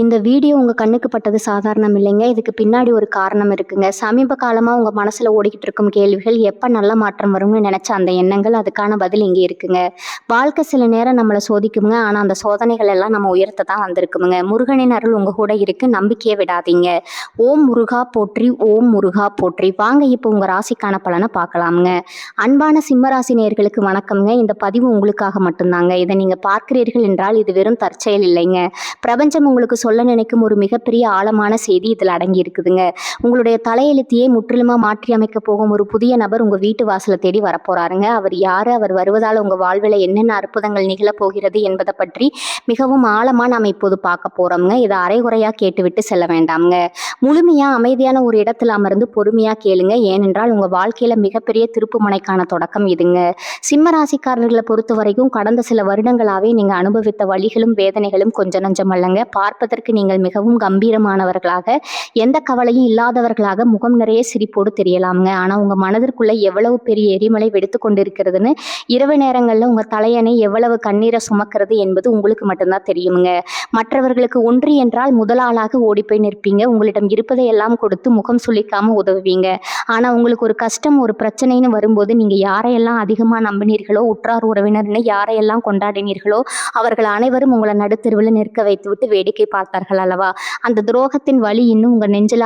இந்த வீடியோ உங்க கண்ணுக்கு பட்டது சாதாரணம் இல்லைங்க. இதுக்கு பின்னாடி ஒரு காரணம் இருக்குங்க. சமீப காலமா உங்க மனசுல ஓடிக்கிட்டு இருக்கும் கேள்விகள், எப்ப நல்ல மாற்றம் வரும்னு நினைச்ச அந்த எண்ணங்கள், அதுக்கான பதில் இங்க இருக்குங்க. வாழ்க்கை சில நேரம் நம்மள சோதிக்குங்க. ஆனா அந்த சோதனைகள் எல்லாம் நம்ம உயர்த்த தான் வந்திருக்குமுங்க. முருகனின் அருள் உங்க கூட இருக்கு. நம்பிக்கையை விடாதீங்க. ஓம் முருகா போற்றி, ஓம் முருகா போற்றி. வாங்க இப்போ உங்க ராசிக்கான பலனை பார்க்கலாமுங்க. அன்பான சிம்மராசி நேயர்களுக்கு வணக்கம்ங்க. இந்த பதிவு உங்களுக்காக மட்டும்தாங்க. இதை நீங்க பார்க்கிறீர்கள் என்றால் இது வெறும் தற்செயல் இல்லைங்க. பிரபஞ்சம் உங்களுக்கு சொல்ல நினைக்கும் ஒரு மிகப்பெரிய ஆழமான செய்தி இதில் அடங்கி இருக்குதுங்க. உங்களுடைய தலையெழுத்தையே முற்றிலுமா மாற்றி அமைக்க போகும் ஒரு புதிய நபர் உங்க வீட்டு வாசலை தேடி வரப்போறாருங்க. அவர் யாரு, அவர் வருவதால் உங்க வாழ்வில் என்னென்ன அற்புதங்கள் நிகழப் போகிறது என்பதை பற்றி மிகவும் ஆழமா நாம இப்போது பார்க்க போறோம்ங்க. இதை அரைகுறையா கேட்டுவிட்டு செல்ல வேண்டாம்ங்க. முழுமையா அமைதியான ஒரு இடத்துல அமர்ந்து பொறுமையா கேளுங்க. ஏனென்றால் உங்க வாழ்க்கையில மிகப்பெரிய திருப்பு முனைக்கான தொடக்கம் இதுங்க. சிம்ம ராசிக்காரர்களை பொறுத்த வரைக்கும் கடந்த சில வருடங்களாவே நீங்க அனுபவித்த வலிகளும் வேதனைகளும் கொஞ்சம் நஞ்சம் அல்லங்க. பார்ப்பதற்கு நீங்கள் மிகவும் கம்பீரமானவர்களாக, எந்த கவலையும் இல்லாதவர்களாக, முகம் நிறைய சிரிப்போடு தெரியலாம்ங்க. ஆனா உங்க மனதிற்குள்ள எவ்வளவு பெரிய எரிமலை வெடித்து கொண்டிருக்கிறதுன்னு, இரவு நேரங்கள்ல உங்க தலையணை எவ்வளவு கண்ணீரை சுமக்கிறது என்பது உங்களுக்கு மட்டும்தான் தெரியுங்க. மற்றவர்களுக்கு ஒன்று என்றால் முதல் ஆளாக ஓடி போய் நிற்பீங்க. உங்களிடம் இருப்பதை எல்லாம் கொடுத்து முகம் சுளிக்காம உதவுவீங்க. ஆனா உங்களுக்கு ஒரு கஷ்டம், ஒரு பிரச்சனைன்னு வரும்போது நீங்க யாரையெல்லாம் அதிகமா நம்பினீர்களோ, உற்றார் உறவினர்னு யாரையெல்லாம் கொண்டாடினீர்களோ, அவர்கள் அனைவரும் உங்களை நடுத்தெருவில் நிற்க வைத்துவிட்டு வேடிக்கை பார்த்தார்கள் அல்லவா? அந்த துரோகத்தின் வலி இன்னும் உங்க நெஞ்சில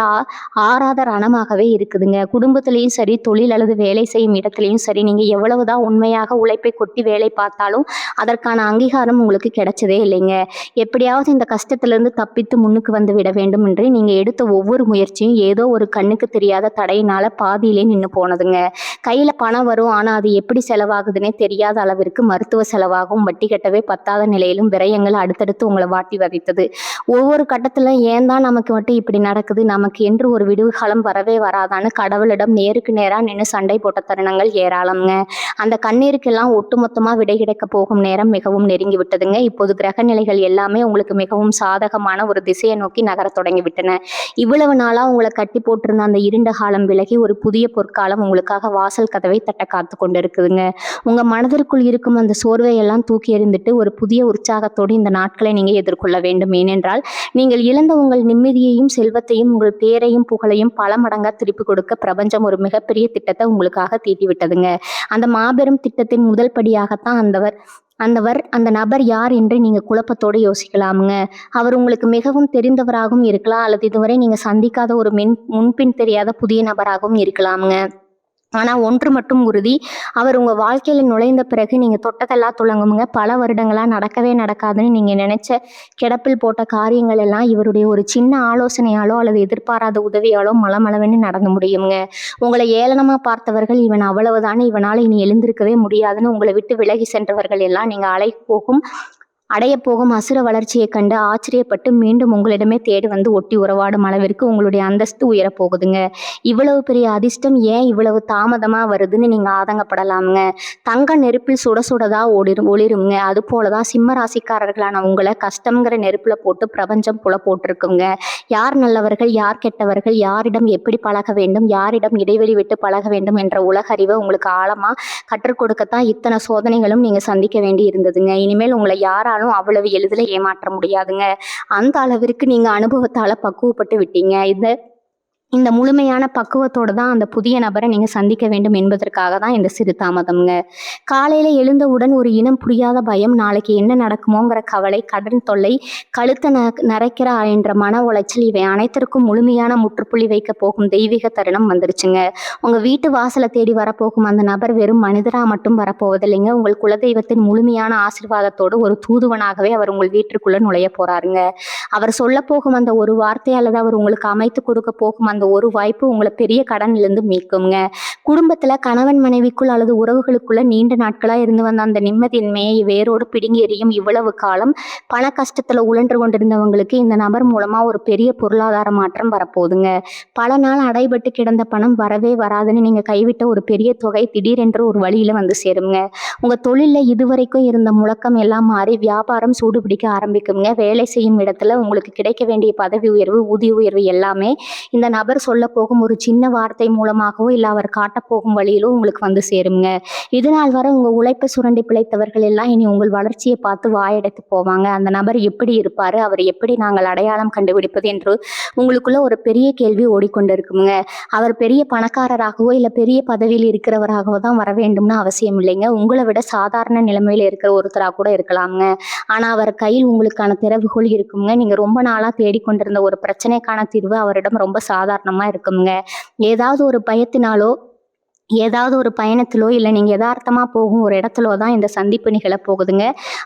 ஆறாத ரணமாகவே இருக்குதுங்க. குடும்பத்திலையும் சரி, தொழில் அல்லது வேலை செய்யும் இடத்துலையும் சரி, நீங்க எவ்வளவுதான் உண்மையாக உழைப்பை கொட்டி வேலை பார்த்தாலும் அதற்கான அங்கீகாரம் உங்களுக்கு கிடைச்சதே இல்லைங்க. எப்படியாவது இந்த கஷ்டத்திலிருந்து தப்பித்து முன்னுக்கு வந்து விட வேண்டும் என்று நீங்க எடுத்த ஒவ்வொரு முயற்சியும் ஏதோ ஒரு கண்ணுக்கு தெரியாத தடையினால பாதியிலே நின்று போனதுங்க. கையில பணம் வரும், ஆனா அது எப்படி செலவாகுதுன்னே தெரியாத அளவிற்கு மருத்துவ செலவாகவும் வட்டி கட்டவே பத்தாத நிலையிலும் விரயங்கள் அடுத்தடுத்து உங்களை வாட்டி வதைத்தது. ஒவ்வொரு கட்டத்துல ஏன் தான் நமக்கு மட்டும் இப்படி நடக்குது, நமக்கு என்று ஒரு விடுவு காலம் வரவே வராதான்னு கடவுளிடம் நேருக்கு நேரா நின்று சண்டை போட்ட தருணங்கள் ஏராளம்ங்க. அந்த கண்ணீருக்கெல்லாம் ஒட்டுமொத்தமா விடை கிடைக்க போகும் நேரம் மிகவும் நெருங்கி விட்டதுங்க. இப்போது கிரக நிலைகள் எல்லாமே உங்களுக்கு மிகவும் சாதகமான ஒரு திசையை நோக்கி நகர தொடங்கி விட்டன. இவ்வளவு நாளா உங்களை கட்டி போட்டிருந்த அந்த இருண்ட காலம் விலகி ஒரு புதிய பொற்காலம் உங்களுக்காக வாசல் கதவை தட்ட காத்து கொண்டு இருக்குதுங்க. உங்க மனதிற்குள் இருக்கும் அந்த சோர்வை எல்லாம் தூக்கி எறிந்துட்டு ஒரு புதிய உற்சாகத்தோடு இந்த நாட்களை நீங்க எதிர்கொள்ள வேண்டும். ஏனென்றால் நீங்கள் இழந்த உங்கள் நிம்மதியையும் செல்வத்தையும் உங்கள் பேரையும் புகழையும் பல மடங்கா திருப்பி கொடுக்க பிரபஞ்சம் ஒரு மிகப்பெரிய திட்டத்தை உங்களுக்காக தீட்டி விட்டதுங்க. அந்த மாபெரும் திட்டத்தின் முதல் படியாகத்தான் அந்த நபர் யார் என்று நீங்க குழப்பத்தோடு யோசிக்கலாமுங்க. அவர் உங்களுக்கு மிகவும் தெரிந்தவராகவும் இருக்கலாம், அல்லது இதுவரை நீங்க சந்திக்காத ஒரு முன்பின் தெரியாத புதிய நபராகவும் இருக்கலாமுங்க. ஆனா ஒன்று மட்டும் உறுதி, அவர் உங்க வாழ்க்கையில நுழைந்த பிறகு நீங்க தொட்டதெல்லாம் துளங்குமுங்க. பல வருடங்களா நடக்கவே நடக்காதுன்னு நீங்க நினைச்ச கிடப்பில் போட்ட காரியங்கள் எல்லாம் இவருடைய ஒரு சின்ன ஆலோசனையாலோ அல்லது எதிர்பாராத உதவியாலோ மளமளவென்னு நடந்து முடியுங்க. உங்களை ஏளனமா பார்த்தவர்கள், இவன் அவ்வளவுதானே, இவனால இனி எழுந்திருக்கவே முடியாதுன்னு உங்களை விட்டு விலகி சென்றவர்கள் எல்லாம் நீங்க அடைய போகும் அசுர வளர்ச்சியை கண்டு ஆச்சரியப்பட்டு மீண்டும் உங்களிடமே தேடி வந்து ஒட்டி உறவாடும் அளவிற்கு உங்களுடைய அந்தஸ்து உயரப்போகுதுங்க. இவ்வளவு பெரிய அதிர்ஷ்டம் ஏன் இவ்வளவு தாமதமா வருதுன்னு நீங்க ஆதங்கப்படலாமுங்க. தங்க நெருப்பில் சுட சுடதா ஒளிருங்க. அது போலதான் சிம்ம ராசிக்காரர்களான உங்களை கஷ்டம்ங்கிற நெருப்புல போட்டு பிரபஞ்சம் புல போட்டிருக்குங்க. யார் நல்லவர்கள், யார் கெட்டவர்கள், யாரிடம் எப்படி பழக வேண்டும், யாரிடம் இடைவெளி விட்டு பழக வேண்டும் என்ற உலக அறிவை உங்களுக்கு ஆழமா கற்றுக் கொடுக்கத்தான் இத்தனை சோதனைகளும் நீங்க சந்திக்க வேண்டி இருந்ததுங்க. இனிமேல் உங்களை யாராலும் அவ்வளவு எளிதில் ஏமாற்ற முடியாதுங்க. அந்த அளவிற்கு நீங்க அனுபவத்தால பக்குவப்பட்டு விட்டீங்க. இந்த முழுமையான பக்குவத்தோடு தான் அந்த புதிய நபரை நீங்கள் சந்திக்க வேண்டும் என்பதற்காக தான் இந்த சிறு தாமதம்ங்க. காலையில் எழுந்தவுடன் ஒரு இனம் புரியாத பயம், நாளைக்கு என்ன நடக்குமோங்கிற கவலை, கடன் தொல்லை, கழுத்தை நரைக்கிற என்ற மன உளைச்சல், இவை அனைத்திற்கும் முழுமையான முற்றுப்புள்ளி வைக்க போகும் தெய்வீக தருணம் வந்துருச்சுங்க. உங்கள் வீட்டு வாசலை தேடி வரப்போகும் அந்த நபர் வெறும் மனிதராக மட்டும் வரப்போவதில்லைங்க. உங்கள் குலதெய்வத்தின் முழுமையான ஆசீர்வாதத்தோடு ஒரு தூதுவனாகவே அவர் உங்கள் வீட்டிற்குள்ளே நுழைய போகிறாருங்க. அவர் சொல்ல போகும் அந்த ஒரு வார்த்தை அல்லது அவர் உங்களுக்கு அமைத்து கொடுக்க போகும் அந்த ஒரு வாய்ப்பு உங்களை பெரிய கடனிலிருந்து மீட்குங்க. குடும்பத்துல கணவன் மனைவிக்குள் அல்லது உறவுகளுக்குள்ள நீண்ட நாட்களா இருந்து வந்த அந்த நிம்மதியின்மையை வேரோடு பிடுங்கி எறியும் இவ்வளவு காலம் பண கஷ்டத்துல உழன்று கொண்டிருந்தவங்களுக்கு இந்த நபர் மூலமா ஒரு பெரிய பொருளாதார மாற்றம் வரப்போகுதுங்க. பல நாள் அடைபட்டு கிடந்த பணம் வரவே வராதுன்னு நீங்க கைவிட்ட ஒரு பெரிய தொகை திடீரென்று ஒரு வழியில வந்து சேருங்க. உங்க தொழில இதுவரைக்கும் இருந்த முழக்கம் எல்லாம் மாறி வியாபாரம் சூடுபிடிக்க ஆரம்பிக்குங்க. வேலை செய்யும் இடத்துல உங்களுக்கு கிடைக்க வேண்டிய பதவி உயர்வு, ஊதிய உயர்வு எல்லாமே இந்த நபர் சொல்லப் போகும் ஒரு சின்ன வார்த்தை மூலமாகவோ இல்ல அவர் காட்டப் போகும் வழியிலோ உங்களுக்கு வந்து சேருங்க. இதுநாள் வரை உங்க உழைப்பை சுரண்டி பிழைத்தவர்கள் எல்லாம் இனி உங்கள் வளர்ச்சியை பார்த்து வாயடைத்து போவாங்க. அந்த நபர் எப்படி இருப்பாரு, அவர் எப்படி நாங்கள் அடையாளம் கண்டுபிடிப்பது என்று உங்களுக்குள்ள ஒரு பெரிய கேள்வி ஓடிக்கொண்டிருக்குங்க. அவர் பெரிய பணக்காரராகவோ இல்ல பெரிய பதவியில் இருக்கிறவராகவோ தான் வர வேண்டும்னு அவசியம் இல்லைங்க. உங்களை விட சாதாரண நிலைமையில இருக்கிற ஒருத்தரா கூட இருக்கலாம்ங்க. ஆனா அவர் கையில் உங்களுக்கான திறவுகோல் இருக்குங்க. நீங்க ரொம்ப நாளா தேடிக்கொண்டிருந்த ஒரு பிரச்சனைக்கான தீர்வு அவரிடம் ரொம்ப சாதாரணமா இருக்குங்க. ஏதாவது ஒரு பயத்தினாலோ ஏதாவது ஒரு பயணத்திலோ இல்ல நீங்க எதார்த்தமா போகும் ஒரு இடத்திலோ தான் இந்த சந்திப்பு நிகழப் போகுதுங்க.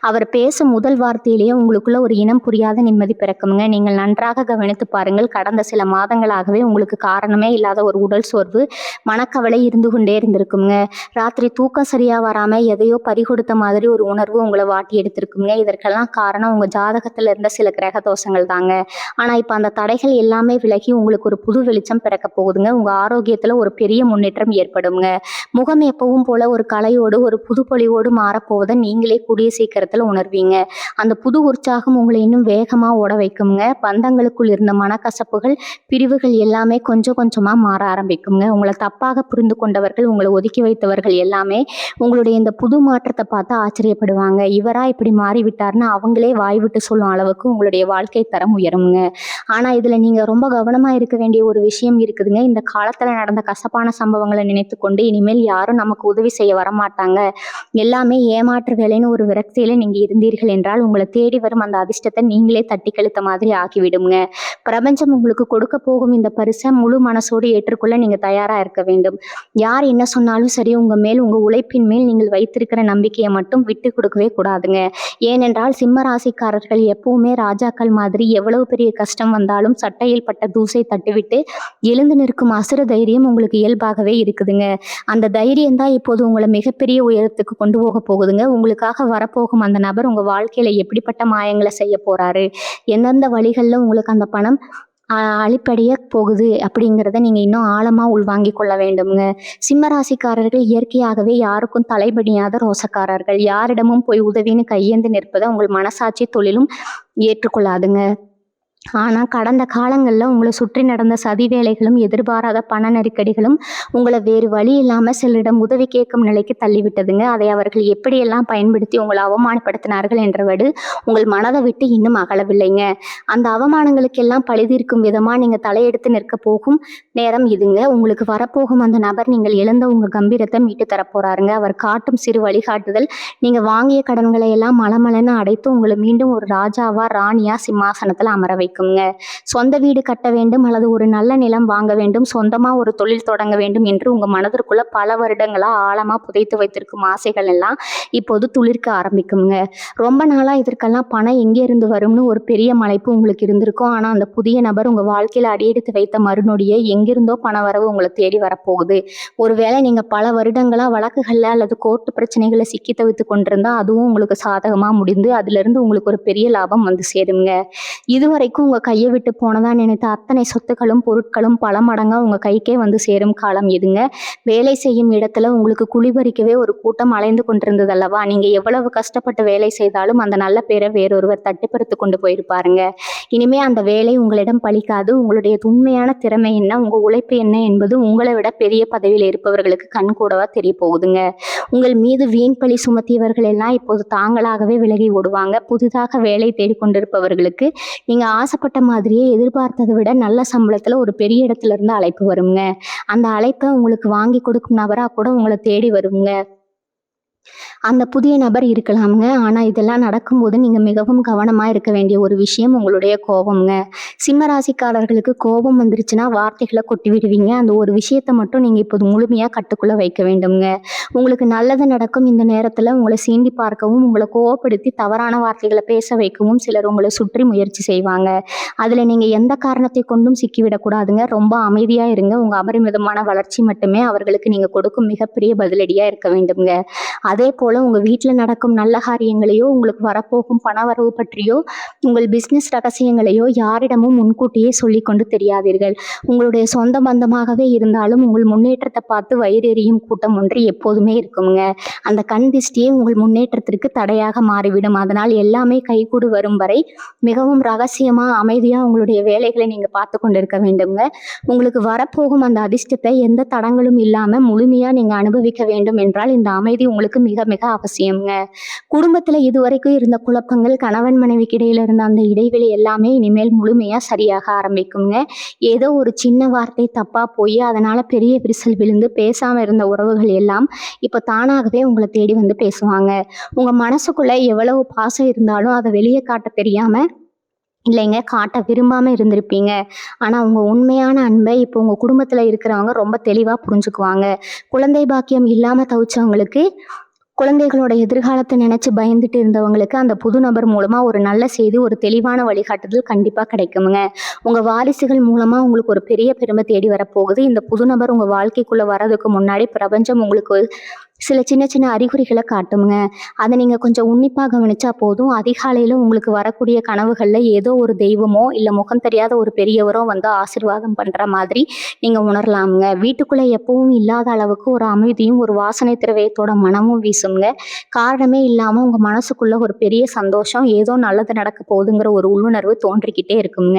அவர் பேசும் முதல் வார்த்தையிலேயே உங்களுக்குள்ள ஒரு இனம் புரியாத நிம்மதி பிறக்கும்ங்க. நீங்கள் நன்றாக கவனித்து பாருங்கள். கடந்த சில மாதங்களாகவே உங்களுக்கு காரணமே இல்லாத ஒரு உடல் சோர்வு, மனக்கவலை இருந்து கொண்டே இருந்திருக்குங்க. ராத்திரி தூக்கம் சரியா வராம எதையோ பறிகொடுத்த மாதிரி ஒரு உணர்வு உங்களை வாட்டி எடுத்திருக்குங்க. இதற்கெல்லாம் காரணம் உங்க ஜாதகத்துல இருந்த சில கிரக தோஷங்கள் தாங்க. ஆனா இப்ப அந்த தடைகள் எல்லாமே விலகி உங்களுக்கு ஒரு புது வெளிச்சம் பிறக்க போகுதுங்க. உங்க ஆரோக்கியத்துல ஒரு பெரிய முன்னேற்றம் ஏற்படும். முகம் எப்பவும் போல ஒரு கலையோடு ஒரு புது பொலிவோடு மாறப்போவதை நீங்களே கூடிய சீக்கிரத்துல உணர்வீங்க. அந்த புது உற்சாகம் உங்களை இன்னும் வேகமா ஓட வைக்குங்க. பந்தங்களுக்குள் இருந்த மனக்கசப்புகள், பிரிவுகள் எல்லாமே கொஞ்சம் கொஞ்சமா மாற ஆரம்பிக்குங்க. உங்களை தப்பாக புரிந்து கொண்டவர்கள், உங்களை ஒதுக்கி வைத்தவர்கள் எல்லாமே உங்களுடைய இந்த புது மாற்றத்தை பார்த்து ஆச்சரியப்படுவாங்க. இவரா இப்படி மாறிவிட்டார்னு அவங்களே வாய் விட்டு சொல்லும் அளவுக்கு உங்களுடைய வாழ்க்கை தரம் உயருங்க. ஆனா இதுல நீங்க ரொம்ப கவனமா இருக்க வேண்டிய ஒரு விஷயம் இருக்குதுங்க. இந்த காலத்துல நடந்த கசப்பான சம்பவங்களை நினைத்து கொண்டு இனிமேல் யாரும் நமக்கு உதவி செய்ய வரமாட்டாங்க, எல்லாமே ஏமாற்று வேலைன்னு ஒரு விரக்தியில நீங்க இருந்தீர்கள் என்றால் உங்களை தேடி வரும் அந்த அதிர்ஷ்டத்தை நீங்களே தட்டி கழித்த மாதிரி ஆக்கிவிடுங்க. பிரபஞ்சம் உங்களுக்கு கொடுக்க போகும் இந்த பரிசை முழு மனசோடு ஏற்றுக்கொள்ள நீங்க தயாரா இருக்க வேண்டும். யார் என்ன சொன்னாலும் சரி, உங்க மேல் உங்க உழைப்பின் மேல் நீங்கள் வைத்திருக்கிற நம்பிக்கையை மட்டும் விட்டு கொடுக்கவே கூடாதுங்க. ஏனென்றால் சிம்ம ராசிக்காரர்கள் எப்பவுமே ராஜாக்கள் மாதிரி எவ்வளவு பெரிய கஷ்டம் வந்தாலும் சட்டையில் பட்ட தூசை தட்டிவிட்டு எழுந்து நிற்கும் அசுர தைரியம் உங்களுக்கு இயல்பாகவே இருக்குதுங்க. அந்த தைரியம் தான் இப்போது உங்களை மிகப்பெரிய உயரத்துக்கு கொண்டு போக போகுதுங்க. உங்களுக்காக வரப்போகும் அந்த நபர் உங்க வாழ்க்கையில எப்படிப்பட்ட மாயங்களை செய்ய போறாரு, எந்தெந்த வழிகளில் உங்களுக்கு அந்த பணம் அழிப்படைய போகுது அப்படிங்கிறத நீங்க இன்னும் ஆழமா உள்வாங்கிக் கொள்ள வேண்டும்ங்க. சிம்மராசிக்காரர்கள் இயற்கையாகவே யாருக்கும் தலைபடியாத ரோசக்காரர்கள். யாரிடமும் போய் உதவின்னு கையேந்து நிற்பதை உங்கள் மனசாட்சி தொழிலும் ஏற்றுக்கொள்ளாதுங்க. ஆனா கடந்த காலங்கள்ல உங்களை சுற்றி நடந்த சதி வேலைகளும் எதிர்பாராத பண நெருக்கடிகளும் உங்களை வேறு வழி இல்லாம சிலரிடம் உதவி கேட்கும் நிலைக்கு தள்ளிவிட்டதுங்க. அதை அவர்கள் எப்படியெல்லாம் பயன்படுத்தி உங்களை அவமானப்படுத்தினார்கள் என்றவடு உங்கள் மனதை விட்டு இன்னும் அகலவில்லைங்க. அந்த அவமானங்களுக்கெல்லாம் பழிதீர்க்கும் விதமா நீங்க தலையெடுத்து நிற்க போகும் நேரம் இதுங்க. உங்களுக்கு வரப்போகும் அந்த நபர் நீங்கள் இழந்த உங்க கம்பீரத்தை மீட்டு தரப்போறாருங்க. அவர் காட்டும் சிறு வழிகாட்டுதல் நீங்க வாங்கிய கடன்களை எல்லாம் மலமலன்னு அடைத்து உங்களை மீண்டும் ஒரு ராஜாவா ராணியா சிம்மாசனத்துல அமர வைக்குங்க. சொந்த வீடு கட்ட வேண்டும் அல்லது ஒரு நல்ல நிலம் வாங்க வேண்டும், சொந்தமா ஒரு தொழில் தொடங்க வேண்டும் என்று உங்க மனதிற்குள்ள பல வருடங்களா ஆழமா புதைத்து வைத்திருக்கும் ஆசைகள் எல்லாம் இப்போது துளிர்க்க ஆரம்பிக்குங்க. ரொம்ப நாளா இதற்கெல்லாம் பணம் எங்கே இருந்து வரும்னு ஒரு பெரிய மலைப்பு உங்களுக்கு இருந்திருக்கும். ஆனா அந்த புதிய நபர் உங்க வாழ்க்கையில அடியெடுத்து வைத்த மறுநொடியே எங்கிருந்தோ பண வரவு உங்களை தேடி வரப்போகுது. ஒருவேளை நீங்க பல வருடங்களா வழக்குகள்ல அல்லது கோர்ட்டு பிரச்சனைகளை சிக்கி தவித்து கொண்டிருந்தா அதுவும் உங்களுக்கு சாதகமா முடிந்து அதுல இருந்து உங்களுக்கு ஒரு பெரிய லாபம் வந்து சேருங்க. இதுவரைக்கும் உங்க கையை விட்டு போனதா நினைத்த அத்தனை சொத்துக்களும் பொருட்களும் பல மடங்கா உங்க கைக்கே வந்து சேரும் காலம் இதுங்க. வேலை செய்யும் இடத்துல உங்களுக்கு குளிபறிக்கவே ஒரு கூட்டம் அலைந்து கொண்டிருந்தது அல்லவா? நீங்க எவ்வளவு கஷ்டப்பட்டு வேலை செய்தாலும் அந்த நல்ல பேரை வேறொருவர் தட்டிப்பறித்து கொண்டு போயிருப்பாருங்க. இனிமே அந்த வேலை உங்களிடம் பலிக்காது. உங்களுடைய உண்மையான திறமை என்ன, உங்க உழைப்பு என்ன என்பது உங்களை விட பெரிய பதவியில் இருப்பவர்களுக்கு கண்கூடவா தெரிய போகுதுங்க. உங்கள் மீது வீண் பழி சுமத்தியவர்கள் எல்லாம் இப்போது தாங்களாகவே விலகி ஓடுவாங்க. புதிதாக வேலை தேடிக்கொண்டிருப்பவர்களுக்கு நீங்க ஆசைப்பட்ட மாதிரியே எதிர்பார்த்ததை விட நல்ல சம்பளத்துல ஒரு பெரிய இடத்துல இருந்து அழைப்பு வருங்க. அந்த அழைப்பை உங்களுக்கு வாங்கி கொடுக்கும் நபரா கூட உங்களை தேடி வருங்க. அந்த புதிய நபர் இருக்கலாமுங்க. ஆனா இதெல்லாம் நடக்கும்போது நீங்க மிகவும் கவனமா இருக்க வேண்டிய ஒரு விஷயம் உங்களுடைய கோபம்ங்க. சிம்ம ராசிக்காரர்களுக்கு கோபம் வந்துருச்சுன்னா வார்த்தைகளை கொட்டி விடுவீங்க. அந்த ஒரு விஷயத்தை மட்டும் நீங்க இப்போது முழுமையா கட்டுக்குள்ள வைக்க வேண்டும்ங்க. உங்களுக்கு நல்லது நடக்கும் இந்த நேரத்துல உங்களை சீண்டி பார்க்கவும் உங்களை கோவப்படுத்தி தவறான வார்த்தைகளை பேச வைக்கவும் சிலர் உங்களை சுற்றி முயற்சி செய்வாங்க. அதுல நீங்க எந்த காரணத்தை கொண்டும் சிக்கிவிடக்கூடாதுங்க. ரொம்ப அமைதியா இருங்க. உங்க அபரிமிதமான வளர்ச்சி மட்டுமே அவர்களுக்கு நீங்க கொடுக்கும் மிகப்பெரிய பதிலடியா இருக்க வேண்டும்ங்க. அதே போல போல் உங்கள் வீட்டில் நடக்கும் நல்ல காரியங்களையோ, உங்களுக்கு வரப்போகும் பணவரவு பற்றியோ, உங்கள் பிஸ்னஸ் ரகசியங்களையோ யாரிடமும் முன்கூட்டியே சொல்லிக்கொண்டு தெரியாதீர்கள். உங்களுடைய சொந்த பந்தமாகவே இருந்தாலும் உங்கள் முன்னேற்றத்தை பார்த்து வயிறெறியும் கூட்டம் ஒன்று எப்போதுமே இருக்குங்க. அந்த கண் திஷ்டியே உங்கள் முன்னேற்றத்திற்கு தடையாக மாறிவிடும். அதனால் எல்லாமே கைகூடி வரும் வரை மிகவும் ரகசியமாக அமைதியாக உங்களுடைய வேலைகளை நீங்கள் பார்த்து கொண்டு இருக்க வேண்டுங்க. உங்களுக்கு வரப்போகும் அந்த அதிர்ஷ்டத்தை எந்த தடங்களும் இல்லாமல் முழுமையாக நீங்கள் அனுபவிக்க வேண்டும் என்றால் இந்த அமைதி உங்களுக்கு மிக மிக அவசியம்ங்க. குடும்பத்தில் இதுவரைக்கும் இருந்த குழப்பங்கள், கணவன் மனைவிக்கு இடையில இருந்த அந்த இடைவெளி எல்லாமே இனிமேல் முழுமையாக சரியாக ஆரம்பிக்குங்க. ஏதோ ஒரு சின்ன வார்த்தை தப்பாக போய் அதனால் பெரிய விரிசல் விழுந்து பேசாமல் இருந்த உறவுகள் எல்லாம் இப்போ தானாகவே உங்களை தேடி வந்து பேசுவாங்க. உங்கள் மனசுக்குள்ளே எவ்வளவு பாசம் இருந்தாலும் அதை வெளியே காட்ட தெரியாமல் இல்லைங்க காட்ட விரும்பாமல் இருந்திருப்பீங்க. ஆனால் உங்கள் உண்மையான அன்பை இப்போ உங்கள் குடும்பத்தில் இருக்கிறவங்க ரொம்ப தெளிவாக புரிஞ்சுக்குவாங்க. குழந்தை பாக்கியம் இல்லாமல் தவிச்சவங்களுக்கு, குழந்தைகளோட எதிர்காலத்தை நினச்சி பயந்துட்டு இருந்தவங்களுக்கு அந்த புது நபர் மூலமாக ஒரு நல்ல செய்தி, ஒரு தெளிவான வழிகாட்டுதல் கண்டிப்பாக கிடைக்குங்க. உங்கள் வாரிசுகள் மூலமாக உங்களுக்கு ஒரு பெரிய பெருமை தேடி வரப்போகுது. இந்த புது நபர் உங்கள் வாழ்க்கைக்குள்ளே வர்றதுக்கு முன்னாடி பிரபஞ்சம் உங்களுக்கு சில சின்ன சின்ன அறிகுறிகளை காட்டுங்க. அதை நீங்கள் கொஞ்சம் உன்னிப்பாக கவனிச்சா போதும். அதிகாலையில் உங்களுக்கு வரக்கூடிய கனவுகளில் ஏதோ ஒரு தெய்வமோ இல்லை முகம் தெரியாத ஒரு பெரியவரோ வந்து ஆசீர்வாதம் பண்ணுற மாதிரி நீங்கள் உணரலாமுங்க. வீட்டுக்குள்ளே எப்பவும் இல்லாத அளவுக்கு ஒரு அமைதியும் ஒரு வாசனை திரவியத்தோட மனமும் வீசுங்க. காரணமே இல்லாமல் உங்கள் மனசுக்குள்ளே ஒரு பெரிய சந்தோஷம், ஏதோ நல்லது நடக்க போகுதுங்கிற ஒரு உள்ளுணர்வு தோன்றிக்கிட்டே இருக்குங்க.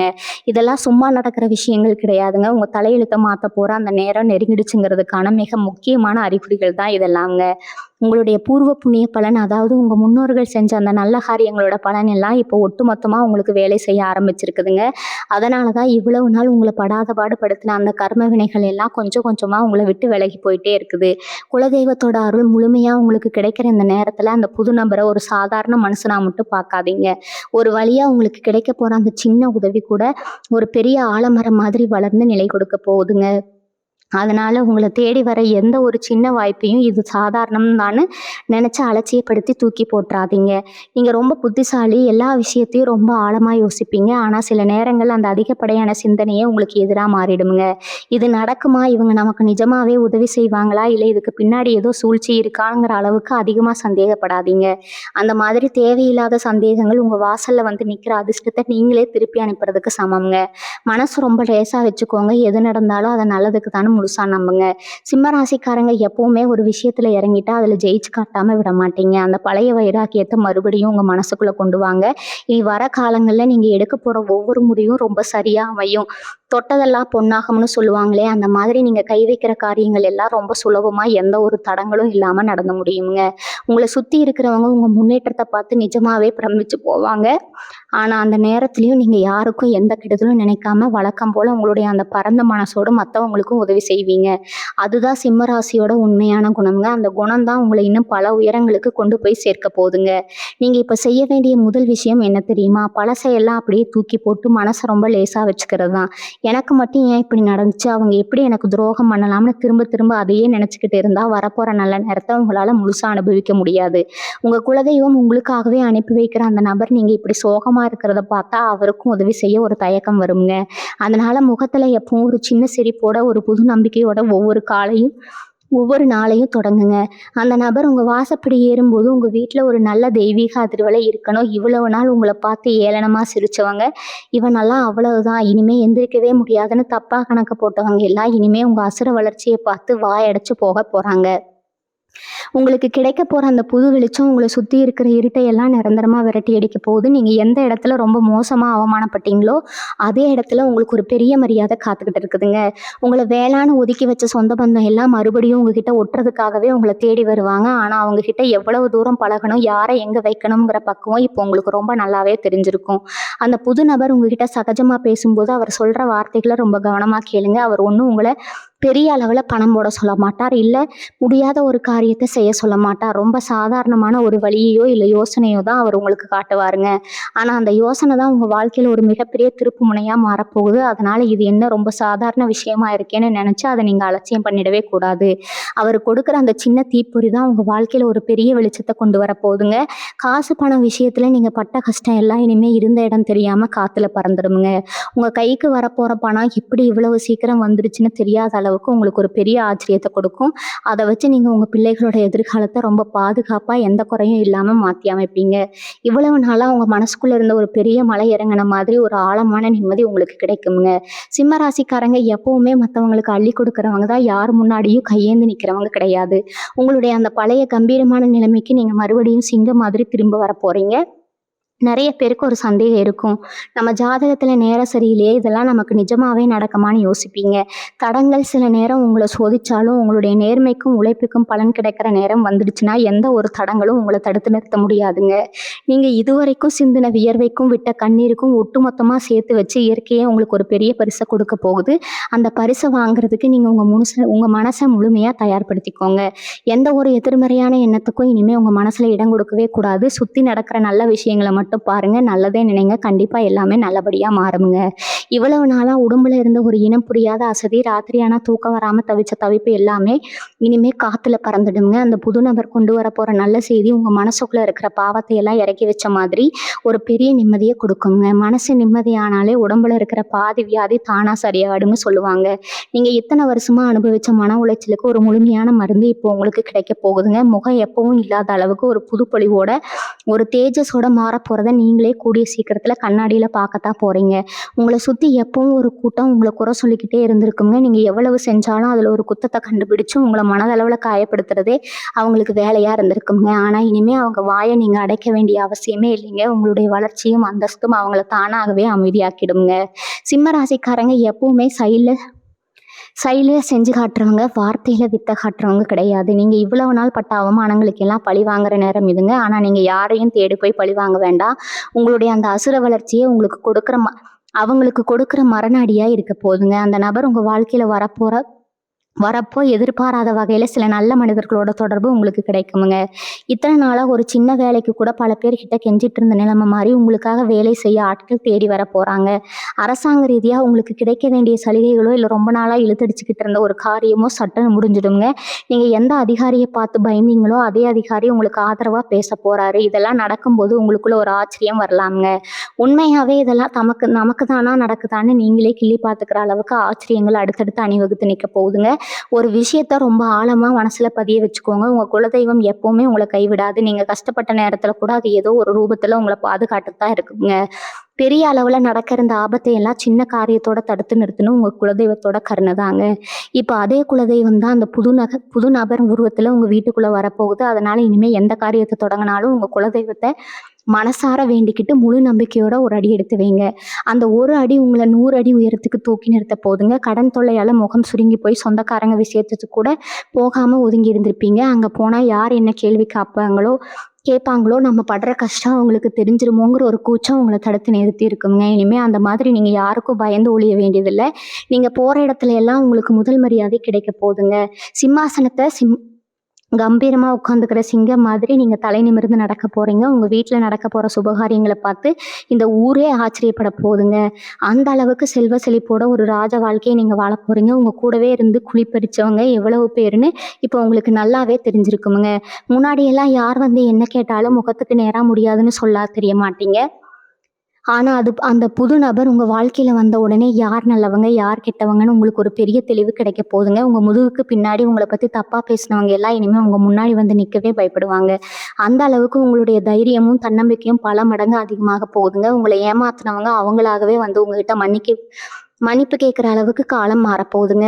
இதெல்லாம் சும்மா நடக்கிற விஷயங்கள் கிடையாதுங்க. உங்கள் தலையெழுத்தை மாற்ற போகிற அந்த நேரம் நெருங்கிடுச்சுங்கிறதுக்கான மிக முக்கியமான அறிகுறிகள் தான் இதெல்லாம். உங்களுடைய பூர்வ புண்ணிய பலன், அதாவது உங்க முன்னோர்கள் செஞ்ச அந்த நல்ல காரியங்களோட பலன் எல்லாம் இப்போ ஒட்டுமொத்தமா உங்களுக்கு வேலை செய்ய ஆரம்பிச்சிருக்குதுங்க. அதனாலதான் இவ்வளவு நாள் உங்களை படாத பாடுபடுத்தின அந்த கர்ம வினைகள் எல்லாம் கொஞ்சம் கொஞ்சமா உங்களை விட்டு விலகி போயிட்டே இருக்குது. குலதெய்வத்தோட அருள் முழுமையா உங்களுக்கு கிடைக்கிற இந்த நேரத்துல அந்த புது நபரை ஒரு சாதாரண மனுஷனா மட்டும் பார்க்காதீங்க. ஒரு வழியா உங்களுக்கு கிடைக்க போற அந்த சின்ன உதவி கூட ஒரு பெரிய ஆலமரம் மாதிரி வளர்ந்து நிலை கொடுக்க போகுதுங்க. அதனால் உங்களை தேடி வர எந்த ஒரு சின்ன வாய்ப்பையும் இது சாதாரணம்னு நினச்சி அலட்சியப்படுத்தி தூக்கி போட்டுறாதீங்க. நீங்கள் ரொம்ப புத்திசாலி, எல்லா விஷயத்தையும் ரொம்ப ஆழமாக யோசிப்பீங்க. ஆனால் சில நேரங்கள் அந்த அதிகப்படியான சிந்தனையே உங்களுக்கு எதிராக மாறிடுங்க. இது நடக்குமா, இவங்க நமக்கு நிஜமாகவே உதவி செய்வாங்களா, இல்லை இதுக்கு பின்னாடி ஏதோ சூழ்ச்சி இருக்காங்கிற அளவுக்கு அதிகமாக சந்தேகப்படாதீங்க. அந்த மாதிரி தேவையில்லாத சந்தேகங்கள் உங்கள் வாசலில் வந்து நிற்கிற அதிர்ஷ்டத்தை நீங்களே திருப்பி அனுப்புறதுக்கு சமம்ங்க. மனசு ரொம்ப லேசாக வச்சுக்கோங்க. எது நடந்தாலும் அதை நல்லதுக்கு தானே முழுசா நம்புங்க. சிம்ம ராசிக்காரங்க எப்பவுமே ஒரு விஷயத்துல இறங்கிட்டா அதுல ஜெயிச்சு காட்டாம விட மாட்டீங்க. அந்த பழைய வைராக்கியத்தை மறுபடியும் உங்க மனசுக்குள்ள கொண்டு வாங்க. இனி வர காலங்கள்ல நீங்க எடுக்க போற ஒவ்வொரு முடிவும் ரொம்ப சரியா அமையும். தொட்டதெல்லாம் பொன்னாகும்னு சொல்லுவாங்களே, அந்த மாதிரி நீங்க கை வைக்கிற காரியங்கள் எல்லாம் ரொம்ப சுலபமா எந்த ஒரு தடங்களும் இல்லாம நடந்து முடியுங்க. உங்களை சுத்தி இருக்கிறவங்க உங்க முன்னேற்றத்தை பார்த்து நிஜமாவே பிரமிச்சு போவாங்க. ஆனா அந்த நேரத்திலயும் நீங்க யாருக்கும் எந்த கெடுதலும் நினைக்காம வழக்கம் போல உங்களுடைய அந்த பரந்த மனசோடு மற்றவங்களுக்கும் உதவி செய்வீங்க. அதுதான் சிம்ம ராசியோட உண்மையான குணம்ங்க. அந்த குணம் தான் உங்களை இன்னும் பல உயரங்களுக்கு கொண்டு போய் சேர்க்க போகுதுங்க. நீங்க இப்ப செய்ய வேண்டிய முதல் விஷயம் என்ன தெரியுமா? பழசையெல்லாம் அப்படியே தூக்கி போட்டு மனசை ரொம்ப லேசா வச்சுக்கிறது தான். எனக்கு மட்டும் ஏன் இப்படி நடந்துச்சு, அவங்க எப்படி எனக்கு துரோகம் பண்ணலாம்னு திரும்ப திரும்ப அதையே நினச்சிக்கிட்டு இருந்தால் வரப்போகிற நல்ல நேரத்தை உங்களால் முழுசாக அனுபவிக்க முடியாது. உங்கள் குலதெய்வம் உங்களுக்காகவே அனுப்பி வைக்கிற அந்த நபர் நீங்கள் இப்படி சோகமாக இருக்கிறத பார்த்தா அவருக்கும் உதவி செய்ய ஒரு தயக்கம் வருங்க. அதனால் முகத்தில் எப்பவும் ஒரு சின்ன சிரிப்போட, ஒரு புது நம்பிக்கையோட ஒவ்வொரு நாளையும் தொடங்குங்க. அந்த நபர் உங்கள் வாசப்படி ஏறும்போது உங்கள் வீட்டில் ஒரு நல்ல தெய்வீக அதிர்வலை இருக்கணும். இவ்வளவு நாள் உங்களை பார்த்து ஏளனமாக சிரித்தவங்க, இவனெல்லாம் அவ்வளவுதான், இனிமே எந்திரிக்கவே முடியாதுன்னு தப்பாக கணக்கு போட்டவங்க எல்லாம் இனிமே உங்கள் அசுர வளர்ச்சியை பார்த்து வாயடைச்சு போக போகிறாங்க. உங்களுக்கு கிடைக்க போகிற அந்த புது வெளிச்சம் உங்களை சுற்றி இருக்கிற இருட்டையெல்லாம் நிரந்தரமாக விரட்டி அடிக்க போகுது. நீங்கள் எந்த இடத்துல ரொம்ப மோசமாக அவமானப்பட்டீங்களோ அதே இடத்துல உங்களுக்கு ஒரு பெரிய மரியாதை காத்துக்கிட்டு இருக்குதுங்க. உங்களை வேளான்னு ஒதுக்கி வச்ச சொந்த பந்தம் எல்லாம் மறுபடியும் உங்ககிட்ட ஒட்டுறதுக்காகவே உங்களை தேடி வருவாங்க. ஆனால் அவங்கக்கிட்ட எவ்வளவு தூரம் பழகணும், யாரை எங்கே வைக்கணுங்கிற பக்குவம் இப்போ உங்களுக்கு ரொம்ப நல்லாவே தெரிஞ்சிருக்கும். அந்த புது நபர் உங்ககிட்ட சகஜமாக பேசும்போது அவர் சொல்கிற வார்த்தைகளை ரொம்ப கவனமாக கேளுங்க. அவர் ஒன்றும் உங்களை பெரிய அளவில் பணம் போட சொல்ல மாட்டார், இல்லை முடியாத ஒரு காரியத்தை செய்ய சொல்ல மாட்டார். ரொம்ப சாதாரணமான ஒரு வழியையோ இல்லை யோசனையோ தான் அவர் உங்களுக்கு காட்டுவாருங்க. ஆனால் அந்த யோசனை தான் உங்கள் வாழ்க்கையில் ஒரு மிகப்பெரிய திருப்பு முனையாக மாறப்போகுது. அதனால் இது என்ன ரொம்ப சாதாரண விஷயமா இருக்கேன்னு நினச்சி அதை நீங்கள் அலட்சியம் பண்ணிடவே கூடாது. அவர் கொடுக்குற அந்த சின்ன தீப்பொறி தான் உங்கள் வாழ்க்கையில் ஒரு பெரிய வெளிச்சத்தை கொண்டு வரப்போகுதுங்க. காசு பணம் விஷயத்தில் நீங்கள் பட்ட கஷ்டம் எல்லாம் இனிமேல் இருந்த இடம் தெரியாமல் காற்றுல பறந்துடுங்க. உங்கள் கைக்கு வரப்போகிற பணம் இப்படி இவ்வளவு சீக்கிரம் வந்துருச்சுன்னு தெரியாத அளவுக்கு உங்களுக்கு ஒரு பெரிய ஆச்சரியத்தை கொடுக்கும். அதை வச்சு நீங்கள் உங்கள் பிள்ளைகளோட எதிர்காலத்தை ரொம்ப பாதுகாப்பாக எந்த குறையும் இல்லாமல் மாற்றி அமைப்பீங்க. இவ்வளவு நாளாக உங்கள் மனசுக்குள்ளே இருந்த ஒரு பெரிய மலை இறங்கின மாதிரி ஒரு ஆழமான நிம்மதி உங்களுக்கு கிடைக்குங்க. சிம்ம ராசிக்காரங்க எப்பவுமே மற்றவங்களுக்கு அள்ளி கொடுக்குறவங்க தான், யார் முன்னாடியும் கையேந்து நிற்கிறவங்க கிடையாது. உங்களுடைய அந்த பழைய கம்பீரமான நிலைமைக்கு நீங்கள் மறுபடியும் சிங்கம் மாதிரி திரும்ப வர போகிறீங்க. நிறைய பேருக்கு ஒரு சந்தேகம் இருக்கும், நம்ம ஜாதகத்தில் நேரம் சரியில்லையே, இதெல்லாம் நமக்கு நிஜமாவே நடக்குமான்னு யோசிப்பீங்க. தடங்கள் சில நேரம் உங்களை சோதிச்சாலும் உங்களுடைய நேர்மைக்கும் உழைப்புக்கும் பலன் கிடைக்கிற நேரம் வந்துடுச்சுன்னா எந்த ஒரு தடங்களும் உங்களை தடுத்து நிறுத்த முடியாதுங்க. நீங்கள் இதுவரைக்கும் சிந்தின வியர்வைக்கும் விட்ட கண்ணீருக்கும் ஒட்டுமொத்தமாக சேர்த்து வச்சு இயற்கையே உங்களுக்கு ஒரு பெரிய பரிசை கொடுக்க போகுது. அந்த பரிசை வாங்குறதுக்கு நீங்கள் உங்கள் மனசை முழுமையாக தயார்படுத்திக்கோங்க. எந்த ஒரு எதிர்மறையான எண்ணத்துக்கும் இனிமேல் உங்கள் மனசில் இடம் கொடுக்கவே கூடாது. சுற்றி நடக்கிற நல்ல விஷயங்களை மட்டும் பாருங்க, நல்லதே நினைங்க, கண்டிப்பா எல்லாமே நல்லபடியா மாறுங்க. இவ்வளவு நாளா உடம்புல இருந்த ஒரு இனம் புரியாத அசதி, ராத்திரியானா தூக்கம் வராம தவிச்ச தவிப்பு எல்லாமே இனிமே காத்துல பறந்துடுங்க. அந்த புது நபர் கொண்டு வர போற நல்ல செய்தி உங்க மனசுக்குள்ள இருக்கிற பாவத்தை எல்லாம் இறக்கி வச்ச மாதிரி ஒரு பெரிய நிம்மதியை கொடுக்குங்க. மனசு நிம்மதியானாலே உடம்புல இருக்கிற பாதி வியாதி தானா சரியாயிடும்னு சொல்லுவாங்க. நீங்க இத்தனை வருஷமா அனுபவிச்ச மன உளைச்சலுக்கு ஒரு முழுமையான மருந்து இப்போ உங்களுக்கு கிடைக்க போகுதுங்க. முகம் எப்பவும் இல்லாத அளவுக்கு ஒரு புது பொலிவோட ஒரு தேஜஸோட மாற போறத நீங்களே கூடிய சீக்கிரத்துல கண்ணாடியில பார்க்கத்தான் போறீங்க. உங்களை சுத்தி எப்பவும் ஒரு கூட்டம் உங்களை குறை சொல்லிக்கிட்டே இருந்திருக்குங்க. நீங்க எவ்வளவு செஞ்சாலும் அதுல ஒரு குத்தத்தை கண்டுபிடிச்சு உங்களை மனதளவுல காயப்படுத்துறதே அவங்களுக்கு வேலையா இருந்திருக்குங்க. ஆனா இனிமே அவங்க வாயை நீங்க அடைக்க வேண்டிய அவசியமே இல்லைங்க. உங்களுடைய வளர்ச்சியும் அந்தஸ்தும் அவங்கள தானாகவே அமைதியாக்கிடுங்க. சிம்ம ராசிக்காரங்க எப்பவுமே செயலில் செஞ்சு காட்டுறவங்க, வார்த்தையில வித்த காட்டுறவங்க கிடையாது. நீங்க இவ்வளவு நாள் பட்ட அவமானங்களுக்கு எல்லாம் பழி வாங்குற நேரம் இதுங்க. ஆனா நீங்க யாரையும் தேடி போய் பழி வாங்க வேண்டாம். உங்களுடைய அந்த அசுர வளர்ச்சியை அவங்களுக்கு கொடுக்குற மரணடியா இருக்க போதுங்க. அந்த நபர் உங்க வாழ்க்கையில வரப்போ எதிர்பாராத வகையில சில நல்ல மனிதர்களோட தொடர்பு உங்களுக்கு கிடைக்குமுங்க. இத்தனை நாளா ஒரு சின்ன வேலைக்கு கூட பல பேர்கிட்ட கெஞ்சிட்டு இருந்த நிலைமை மாதிரி உங்களுக்காக வேலை செய்ய ஆட்கள் தேடி வர போறாங்க. அரசாங்க ரீதியா உங்களுக்கு கிடைக்க வேண்டிய சலுகைகளோ இல்லை ரொம்ப நாளா இழுத்தடிச்சுக்கிட்டு இருந்த ஒரு காரியமோ சட்டன்னு முடிஞ்சிடுங்க. நீங்க எந்த அதிகாரியை பார்த்து பயந்தீங்களோ அதே அதிகாரி உங்களுக்கு ஆதரவா பேச போறாரு. இதெல்லாம் நடக்கும்போது உங்களுக்குள்ள ஒரு ஆச்சரியம் வரலாமுங்க. உண்மையாவே இதெல்லாம் நமக்கு தானா நடக்குதான்னு நீங்களே கிள்ளி பார்த்துக்கிற அளவுக்கு ஆச்சரியங்கள் அடுத்தடுத்து அணிவகுத்து நிற்க போகுதுங்க. ஒரு விஷயத்த ரொம்ப ஆழமா மனசுல பதிய வச்சுக்கோங்க. உங்க குலதெய்வம் எப்பவுமே உங்களை கைவிடாது. நீங்க கஷ்டப்பட்ட நேரத்துல கூட அது ஏதோ ஒரு ரூபத்துல உங்களை பாதுகாத்துதான் இருக்குங்க. பெரிய அளவுல நடக்கிற இந்த ஆபத்தை எல்லாம் சின்ன காரியத்தோட தடுத்து நிறுத்தணும் உங்க குலதெய்வத்தோட கருணை தாங்க. இப்ப அதே குலதெய்வம் தான் அந்த புது நபர் உருவத்துல உங்க வீட்டுக்குள்ள வரப்போகுது. அதனால இனிமே எந்த காரியத்தை தொடங்கினாலும் உங்க குலதெய்வத்தை மனசார வேண்டிக்கிட்டு முழு நம்பிக்கையோட ஒரு அடி எடுத்து வைங்க. அந்த ஒரு அடி உங்களை 100 அடி உயரத்துக்கு தூக்கி நிறுத்த போதுங்க. கடன் தொல்லையால முகம் சுருங்கி போய் சொந்தக்காரங்க விஷயத்துக்கு கூட போகாம ஒதுங்கி இருந்திருப்பீங்க. அங்க போனா யார் என்ன கேள்வி கேட்பாங்களோ, நம்ம படுற கஷ்டம் அவங்களுக்கு தெரிஞ்சிருமோங்கிற ஒரு கூச்சம் உங்களை தடுத்து நிறுத்தி இருக்குங்க. இனிமே அந்த மாதிரி நீங்க யாருக்கும் பயந்து ஒழிய வேண்டியதில்லை. நீங்க போற இடத்துல எல்லாம் உங்களுக்கு முதல் மரியாதை கிடைக்க போகுதுங்க. சிம்மாசனத்தை கம்பீரமா உட்காந்துக்கிற சிங்கம் மாதிரி நீங்க தலை நிமிர்ந்து நடக்க போறீங்க. உங்க வீட்டுல நடக்க போற சுபகாரியங்களை பார்த்து இந்த ஊரே ஆச்சரியப்பட போகுதுங்க. அந்த அளவுக்கு செல்வ செழிப்போட ஒரு ராஜ வாழ்க்கையை நீங்க வாழ போறீங்க. உங்க கூடவே இருந்து குளிப்பறிச்சவங்க எவ்வளவு பேருன்னு இப்போ உங்களுக்கு நல்லாவே தெரிஞ்சிருக்குமுங்க. முன்னாடி எல்லாம் யார் வந்து என்ன கேட்டாலும் முகத்துக்கு நேரா முடியாதுன்னு சொல்ல தெரிய மாட்டீங்க. ஆனா அந்த புது நபர் உங்க வாழ்க்கையில வந்த உடனே யார் நல்லவங்க யார் கெட்டவங்கன்னு உங்களுக்கு ஒரு பெரிய தெளிவு கிடைக்க போகுதுங்க. உங்க முதுகுக்கு பின்னாடி உங்களை பத்தி தப்பா பேசினவங்க எல்லாம் இனிமே உங்க முன்னாடி வந்து நிக்கவே பயப்படுவாங்க. அந்த அளவுக்கு உங்களுடைய தைரியமும் தன்னம்பிக்கையும் பல மடங்கு அதிகமாக போகுதுங்க. உங்களை ஏமாத்தினவங்க அவங்களாகவே வந்து உங்ககிட்ட மன்னிப்பு கேட்குற அளவுக்கு காலம் மாறப்போகுதுங்க.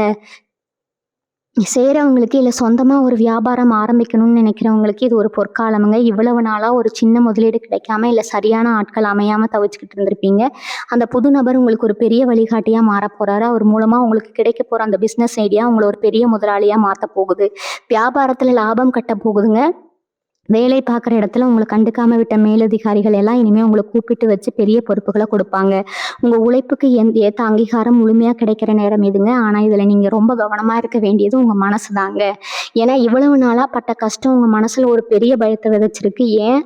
செய்கிறவங்களுக்கு இல்லை சொந்தமாக ஒரு வியாபாரம் ஆரம்பிக்கணும்னு நினைக்கிறவங்களுக்கு இது ஒரு பொற்காலமுங்க. இவ்வளவு நாளாக ஒரு சின்ன முதலீடு கிடைக்காம இல்லை சரியான ஆட்கள் அமையாமல் தவிச்சுக்கிட்டு இருந்திருப்பீங்க. அந்த புது நபர் உங்களுக்கு ஒரு பெரிய வழிகாட்டியாக மாற போகிறாரு. அவர் மூலமாக உங்களுக்கு கிடைக்க போகிற அந்த பிஸ்னஸ் ஐடியா உங்களை ஒரு பெரிய முதலாளியாக மாற்ற போகுது. வியாபாரத்தில் லாபம் கட்ட போகுதுங்க. வேலை பார்க்குற இடத்துல உங்களை கண்டுக்காம விட்ட மேலதிகாரிகள் எல்லாம் இனிமேல் உங்களை கூப்பிட்டு வச்சு பெரிய பொறுப்புகளை கொடுப்பாங்க. உங்கள் உழைப்புக்கு ஏற்ற அங்கீகாரம் முழுமையாக கிடைக்கிற நேரம் இதுங்க. ஆனால் இதில் நீங்கள் ரொம்ப கவனமாக இருக்க வேண்டியது உங்கள் மனசு தாங்க. ஏன்னா இவ்வளவு நாளாக பட்ட கஷ்டம் உங்கள் மனசில் ஒரு பெரிய பயத்தை விதைச்சிருக்கு. ஏன்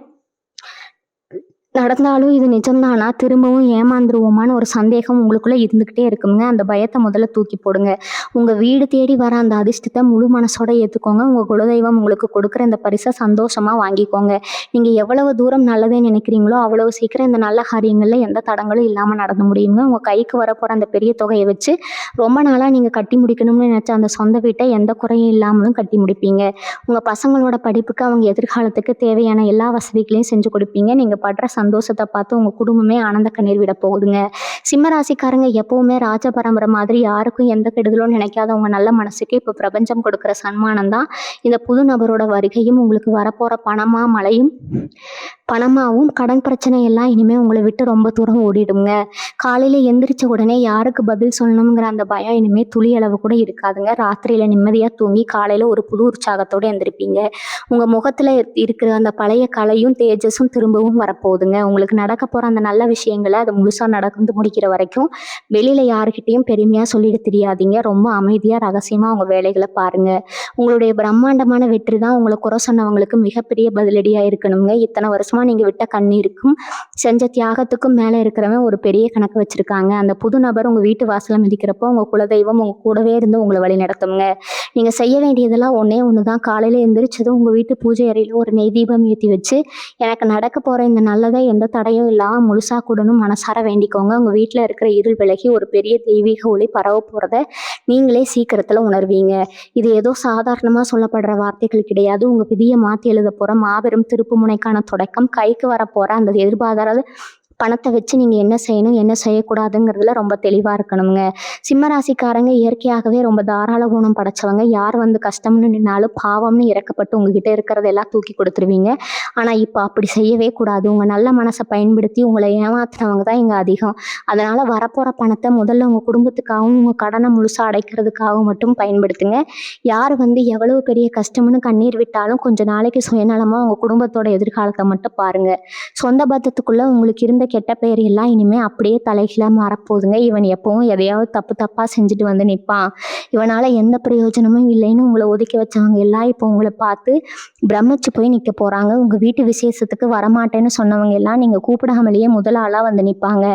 நடந்தாலும் இது நிஜம்தானா? திரும்பவும் ஏமாந்துருவோமான்னு ஒரு சந்தேகம் உங்களுக்குள்ள இருந்துகிட்டே இருக்குங்க. அந்த பயத்த முதல்ல தூக்கி போடுங்க. உங்க வீடு தேடி வர அந்த அதிர்ஷ்டத்த முழு மனசோட ஏத்துக்கோங்க. உங்க குலதெய்வம் உங்களுக்கு கொடுக்குற இந்த பரிச சந்தோஷமா வாங்கிக்கோங்க. நீங்க எவ்வளவு தூரம் நல்லதே நினைக்கிறீங்களோ, அவ்வளவு சீக்கிரம் இந்த நல்ல காரியங்கள்ல எந்த தடங்களும் இல்லாம நடந்து முடியுங்க. உங்க கைக்கு வரப்போற அந்த பெரிய தொகைய வச்சு, ரொம்ப நாளா நீங்க கட்டி முடிக்கணும்னு நினைச்ச அந்த சொந்த வீட்ட எந்த குறையும் இல்லாமலும் கட்டி முடிப்பீங்க. உங்க பசங்களோட படிப்புக்கு, அவங்க எதிர்காலத்துக்கு தேவையான எல்லா வசதிகளையும் செஞ்சு கொடுப்பீங்க. நீங்க படுற சந்தோஷத்த பார்த்து உங்க குடும்பமே ஆனந்த கண்ணீர் விட போகுதுங்க. சிம்ம ராசிக்காரங்க எப்பவுமே ராஜ பரம்பரை மாதிரி யாருக்கும் எந்த கெடுதலும் நினைக்காதவங்க நல்ல மனசுக்கு இப்போ பிரபஞ்சம் கொடுக்குற சன்மானம் தான் இந்த புது நபரோட வருகையும் உங்களுக்கு வரப்போற பணமாவும் கடன் பிரச்சனை எல்லாம் இனிமே உங்களை விட்டு ரொம்ப தூரம் ஓடிடுங்க. காலையில எந்திரிச்ச உடனே யாருக்கு பதில் சொல்லணுங்கிற அந்த பயம் இனிமே துளி அளவு கூட இருக்காதுங்க. ராத்திரியில நிம்மதியா தூங்கி காலையில ஒரு புது உற்சாகத்தோட எந்திரிப்பீங்க. உங்க முகத்துல இருக்கிற அந்த பழைய கலையும் தேஜஸும் திரும்பவும் வரப்போகுதுங்க. உங்களுக்கு நடக்க போற அந்த நல்ல விஷயங்களை அது முழுசா நடந்து முடிக்கிற வரைக்கும் வெளியில யாருக்கிட்டையும் பெருமையா சொல்லிட்டு தெரியாதீங்க. ரொம்ப அமைதியா ரகசியமா உங்க வேலைகளை பாருங்க. உங்களுடைய பிரம்மாண்டமான வெற்றி தான் உங்களை குறை சொன்னவங்களுக்கு மிகப்பெரிய பதிலடியா இருக்கணுங்க. இத்தனை வருஷமா நீங்க விட்ட கண்ணீருக்கும் செஞ்ச தியாகத்துக்கும் மேல இருக்கிறவன் ஒரு பெரிய கணக்கு வச்சிருக்காங்க. அந்த புது நபர் உங்க வீட்டு வாசல மிதிக்கிறப்போ உங்க குலதெய்வம் உங்க கூடவே இருந்து உங்களை வழி நடத்துங்க. நீங்க செய்ய வேண்டியதெல்லாம் ஒன்னே ஒண்ணுதான். காலையில எந்திரிச்சதும் உங்க வீட்டு பூஜை அறையில ஒரு நெய் தீபம் ஏற்றி வச்சு, எனக்கு நடக்க போற இந்த நல்லதை எந்த தடையும் இல்லாம முழுசா கூடணும் மனசார வேண்டிக்கோங்க. உங்க வீட்டுல இருக்கிற இருள் விலகி ஒரு பெரிய தெய்வீக ஒளி பரவ போறத நீங்களே சீக்கிரத்துல உணர்வீங்க. இது ஏதோ சாதாரணமா சொல்லப்படுற வார்த்தைகள் கிடையாது. உங்க விதியை மாத்தி எழுத போற மாபெரும் திருப்பு முனைக்கான தொடக்கம். கைக்கு வரப்போற அந்த எதிர்பாராத பணத்தை வச்சு நீங்க என்ன செய்யணும் என்ன செய்யக்கூடாதுங்கிறதுல ரொம்ப தெளிவா இருக்கணுங்க. சிம்ம ராசிக்காரங்க இயற்கையாகவே ரொம்ப தாராள குணம் படைச்சவங்க. யார் வந்து கஷ்டம்னு நின்னாலும் பாவம்னு இறக்கப்பட்டு உங்ககிட்ட இருக்கிறதெல்லாம் தூக்கி கொடுத்துருவீங்க. ஆனா இப்ப அப்படி செய்யவே கூடாது. உங்க நல்ல மனசை பயன்படுத்தி உங்களை ஏமாத்துறவங்க தான் இங்க அதிகம். அதனால வரப்போற பணத்தை முதல்ல உங்க குடும்பத்துக்காகவும் உங்க கடனை முழுசா அடைக்கிறதுக்காகவும் மட்டும் பயன்படுத்துங்க. யார் வந்து எவ்வளவு பெரிய கஷ்டம்னு கண்ணீர் விட்டாலும் கொஞ்ச நாளைக்கு சுயநலமா உங்க குடும்பத்தோட எதிர்காலத்தை மட்டும் பாருங்க. சொந்த பத்தத்துக்குள்ள உங்களுக்கு இருந்த கெட்ட பெயர் எல்லாம் இனிமே அப்படியே தலைகீழா மாறப்போகுதுங்க. இவன் எப்பவும் எதையாவது தப்பா செஞ்சுட்டு வந்து நிற்பான், இவனால எந்த பிரயோஜனமும் இல்லைன்னு உங்களை ஒதுக்கி வச்சவங்க எல்லாம் இப்போ உங்களை பார்த்து பிரமிச்சு போய் நிற்க போறாங்க. உங்க வீட்டு விசேஷத்துக்கு வரமாட்டேன்னு சொன்னவங்க எல்லாம் நீங்க கூப்பிடாமலேயே முதல் ஆளா வந்து நிற்பாங்க.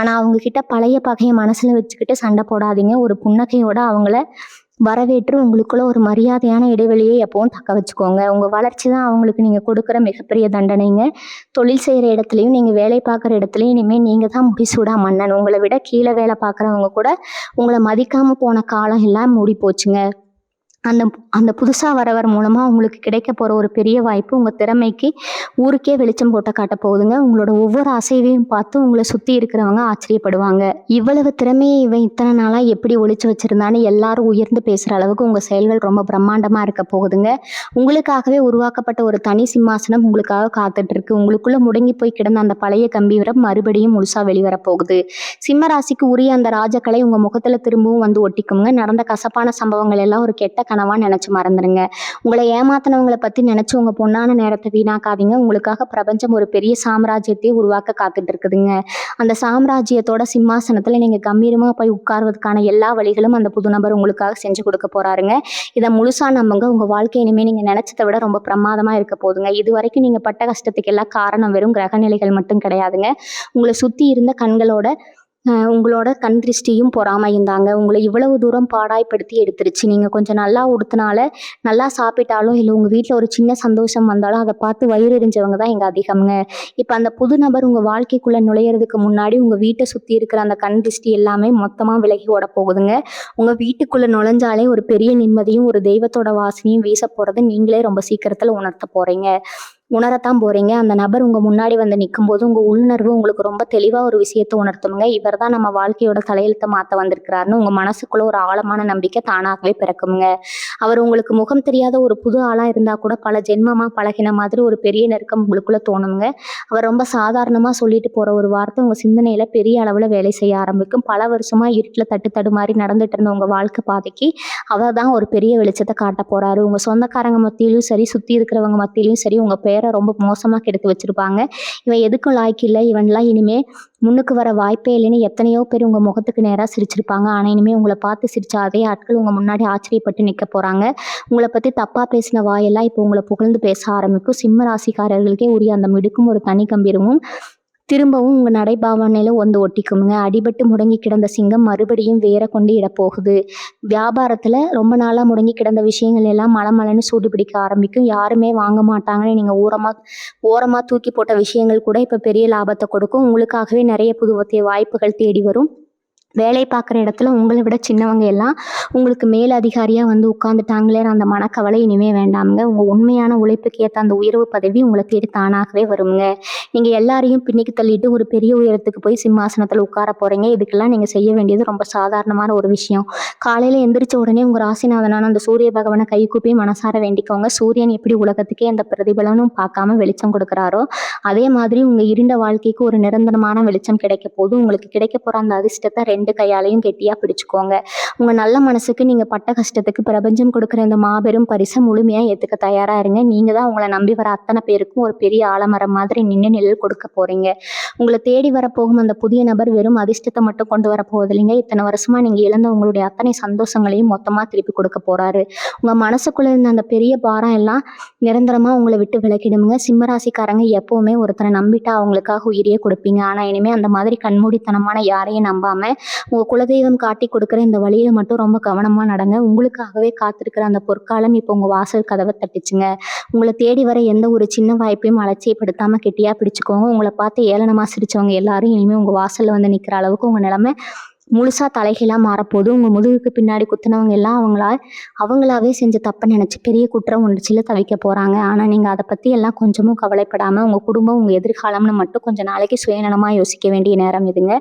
ஆனா அவங்க கிட்ட பழைய பகையை மனசுல வச்சுக்கிட்டு சண்டை போடாதீங்க. ஒரு புன்னகையோட அவங்கள வரவேற்று உங்களுக்குள்ள ஒரு மரியாதையான இடைவெளியை எப்பவும் தக்க வச்சுக்கோங்க. உங்க வளர்ச்சி தான் அவங்களுக்கு நீங்க கொடுக்குற மிகப்பெரிய தண்டனைங்க. தொழில் செய்யற இடத்துலையும் நீங்க வேலை பார்க்குற இடத்துலையும் இனிமே நீங்க தான் முடிசூடா மன்னன். உங்களை விட கீழே வேலை பார்க்குறவங்க கூட உங்களை மதிக்காம போன காலம் எல்லாம் மூடி போச்சுங்க. அந்த அந்த புதுசா வரவர் மூலமா உங்களுக்கு கிடைக்க போற ஒரு பெரிய வாய்ப்பு உங்க திறமைக்கு ஊருக்கே வெளிச்சம் போட்ட காட்ட போகுதுங்க. உங்களோட ஒவ்வொரு அசைவையும் பார்த்து உங்களை சுத்தி இருக்கிறவங்க ஆச்சரியப்படுவாங்க. இவ்வளவு திறமையை இவன் இத்தனை நாளா எப்படி ஒளிச்சு வச்சிருந்தான்னு எல்லாரும் உயர்ந்து பேசுற அளவுக்கு உங்க செயல்கள் ரொம்ப பிரம்மாண்டமா இருக்க போகுதுங்க. உங்களுக்காகவே உருவாக்கப்பட்ட ஒரு தனி சிம்மாசனம் உங்களுக்காக காத்துட்டு இருக்கு. உங்களுக்குள்ள முடங்கி போய் கிடந்த அந்த பழைய கம்பீரம் மறுபடியும் முழுசா வெளிவர போகுது. சிம்ம ராசிக்கு உரிய அந்த ராஜக்கலை உங்க முகத்துல திரும்பவும் வந்து ஒட்டிக்குங்க. நடந்த கசப்பான சம்பவங்கள் எல்லாம் ஒரு கெட்ட கனவா நினைச்சு மறந்துடுங்க. உங்களை ஏமாத்தினவங்களை பத்தி நினைச்சு உங்க பொண்ணான நேரத்தை வீணாக்காதீங்க. உங்களுக்காக பிரபஞ்சம் ஒரு பெரிய சாம்ராஜ்யத்தை உருவாக்க காத்துட்டு இருக்குதுங்க. அந்த சாம்ராஜ்யத்தோட சிம்மாசனத்துல நீங்க கம்பீரமா போய் உட்கார்வதற்கான எல்லா வழிகளும் அந்த புது நபர் உங்களுக்காக செஞ்சு கொடுக்க போறாருங்க. இதை முழுசா நம்புங்க. உங்க வாழ்க்கை இனிமே நீங்க நினைச்சதை விட ரொம்ப பிரமாதமா இருக்க போதுங்க. இது வரைக்கும் நீங்க பட்ட கஷ்டத்துக்கு எல்லாம் காரணம் வெறும் கிரக நிலைகள் மட்டும் கிடையாதுங்க. உங்களை சுத்தி இருந்த உங்களோட கண் திருஷ்டியும் பொறாமையும் தாங்க உங்களை இவ்வளவு தூரம் பாடாய்படுத்தி எடுத்துருச்சு. நீங்கள் கொஞ்சம் நல்லா உடுத்தினால நல்லா சாப்பிட்டாலும் இல்லை உங்கள் வீட்டில் ஒரு சின்ன சந்தோஷம் வந்தாலும் அதை பார்த்து வயிறு எரிஞ்சவங்க தான் இங்கே அதிகம்ங்க. இப்போ அந்த புது நபர் உங்கள் வாழ்க்கைக்குள்ளே நுழையிறதுக்கு முன்னாடி உங்கள் வீட்டை சுற்றி இருக்கிற அந்த கண் திருஷ்டி எல்லாமே மொத்தமாக விலகி ஓட போகுதுங்க. உங்கள் வீட்டுக்குள்ளே நுழைஞ்சாலே ஒரு பெரிய நிம்மதியும் ஒரு தெய்வத்தோட வாசனையும் வீச போகிறது நீங்களே ரொம்ப சீக்கிரத்தில் உணரத்தான் போறீங்க. அந்த நபர் உங்க முன்னாடி வந்து நிற்கும் போது உங்க உள்நர்வு உங்களுக்கு ரொம்ப தெளிவா ஒரு விஷயத்தை உணர்த்துமுங்க. இவர் தான் நம்ம வாழ்க்கையோட தலையெழுத்தை மாற்ற வந்திருக்கிறாருன்னு உங்க மனசுக்குள்ள ஒரு ஆழமான நம்பிக்கை தானாகவே பிறக்குங்க. அவர் உங்களுக்கு முகம் தெரியாத ஒரு புது ஆளா இருந்தா கூட பல ஜென்மமா பழகின மாதிரி ஒரு பெரிய நெருக்கம் உங்களுக்குள்ள தோணுங்க. அவர் ரொம்ப சாதாரணமா சொல்லிட்டு போற ஒரு வார்த்தை உங்க சிந்தனையில பெரிய அளவுல வேலை செய்ய ஆரம்பிக்கும். பல வருஷமா இருட்டுல தடுமாறி நடந்துட்டு இருந்த உங்க வாழ்க்கை பாதைக்கு அவர் தான் ஒரு பெரிய வெளிச்சத்தை காட்ட போறாரு. உங்க சொந்தக்காரங்க மத்தியிலும் சரி சுத்தி இருக்கிறவங்க மத்தியிலும் சரி உங்க பேரை ரொம்ப மோசமா கெடுத்து வச்சிருப்பாங்க. இவன் எதுக்கும் லாய்க்கு இல்லை, இவன்லாம் இனிமே முன்னுக்கு வர வாய்ப்பே இல்லைன்னு எத்தனையோ பேர் உங்க முகத்துக்கு நேராக சிரிச்சிருப்பாங்க. ஆனா இனிமே உங்களை பார்த்து சிரிச்ச அதே ஆட்கள் உங்க முன்னாடி ஆச்சரியப்பட்டு நிற்க போறாங்க. உங்களை பத்தி தப்பா பேசின வாயெல்லாம் இப்போ உங்களை புகழ்ந்து பேச ஆரம்பிக்கும். சிம்ம ராசிக்காரர்களுக்கே உரிய அந்த மிடுக்கும் ஒரு தனி கம்பீரமும் திரும்பவும் உங்க நடைபாவனையில வந்து ஒட்டிக்குமுங்க. அடிபட்டு முடங்கி கிடந்த சிங்கம் மறுபடியும் வேர கொண்டு இடப்போகுது. வியாபாரத்துல ரொம்ப நாளா முடங்கி கிடந்த விஷயங்கள் எல்லாம் மளமளன்னு சூடு பிடிக்க ஆரம்பிக்கும். யாருமே வாங்க மாட்டாங்கன்னு நீங்க ஓரமா தூக்கி போட்ட விஷயங்கள் கூட இப்ப பெரிய லாபத்த கொடுக்கும். உங்களுக்காகவே நிறைய புது வாய்ப்புகள் தேடி வரும். வேலை பார்க்குற இடத்துல உங்களை விட சின்னவங்க எல்லாம் உங்களுக்கு மேல் அதிகாரியாக வந்து உட்காந்துட்டாங்களேன்னு அந்த மனக்கவலை இனிமே வேண்டாமுங்க. உங்கள் உண்மையான உழைப்புக்கு ஏற்ற அந்த உயர்வு பதவி உங்களை தேடி தானாகவே வருங்க. நீங்கள் எல்லாரையும் பின்னிக்கு தள்ளிட்டு ஒரு பெரிய உயரத்துக்கு போய் சிம்மாசனத்தில் உட்கார போகிறீங்க. இதுக்கெல்லாம் நீங்கள் செய்ய வேண்டியது ரொம்ப சாதாரணமான ஒரு விஷயம். காலையில் எந்திரிச்ச உடனே உங்கள் ராசிநாதனான அந்த சூரிய பகவானை கைகூப்பி மனசார வேண்டிக்கோங்க. சூரியன் எப்படி உலகத்துக்கே எந்த பிரதிபலனும் பார்க்காம வெளிச்சம் கொடுக்குறாரோ அதே மாதிரி உங்கள் இருண்ட வாழ்க்கைக்கு ஒரு நிரந்தரமான வெளிச்சம் கிடைக்க போது. உங்களுக்கு கிடைக்க போகிற அந்த அதிர்ஷ்டத்தை 2 கையாலையும் கெட்டியாக பிடிச்சுக்கோங்க. உங்கள் நல்ல மனசுக்கு நீங்கள் பட்ட கஷ்டத்துக்கு பிரபஞ்சம் கொடுக்குற இந்த மாபெரும் பரிசை முழுமையாக ஏற்றுக்க தயாராக இருங்க. நீங்கள் தான் உங்களை நம்பி வர அத்தனை பேருக்கும் ஒரு பெரிய ஆலமரம் மாதிரி நின்று நிழல் கொடுக்க போகிறீங்க. உங்களை தேடி வரப்போகும் அந்த புதிய நபர் வெறும் அதிர்ஷ்டத்தை மட்டும் கொண்டு வர போவதில்லைங்க. இத்தனை வருஷமாக நீங்கள் இழந்த உங்களுடைய அத்தனை சந்தோஷங்களையும் மொத்தமாக திருப்பி கொடுக்க போகிறாரு. உங்கள் மனசுக்குள்ளே இருந்த அந்த பெரிய பாரம் எல்லாம் நிரந்தரமாக உங்களை விட்டு விலக்கிடுங்க. சிம்மராசிக்காரங்க எப்போவுமே ஒருத்தரை நம்பிட்டா அவங்களுக்காக உயிரியே கொடுப்பீங்க. ஆனால் இனிமேல் அந்த மாதிரி கண்மூடித்தனமான யாரையும் நம்பாமல் உங்கள் குலதெய்வம் காட்டி கொடுக்குற இந்த வழியை மட்டும் ரொம்ப கவனமாக நடங்க. உங்களுக்காகவே காத்திருக்கிற அந்த பொற்காலம் இப்போ உங்கள் வாசல் கதவை தட்டுச்சுங்க. உங்களை தேடி வர எந்த ஒரு சின்ன வாய்ப்பையும் அலட்சியப்படுத்தாமல் கெட்டியாக பிடிச்சிக்கோங்க. உங்களை பார்த்து ஏளனமாக சிரிச்சவங்க எல்லாரும் இனிமேல் உங்கள் வாசலில் வந்து நிற்கிற அளவுக்கு உங்கள் நிலைமை முழுசாக தலைகீழாக மாறப்போது. உங்கள் முதுகுக்கு பின்னாடி குத்துனவங்க எல்லாம் அவங்களாவே செஞ்ச தப்பை நினச்சி பெரிய குற்றம் உணர்ச்சியில் தவிக்க போகிறாங்க. ஆனால் நீங்கள் அதை பற்றி எல்லாம் கொஞ்சமும் கவலைப்படாமல் உங்கள் குடும்பம் உங்கள் எதிர்காலம்னு மட்டும் கொஞ்சம் நாளைக்கு சுயநலமாக யோசிக்க வேண்டிய நேரம் இதுங்க.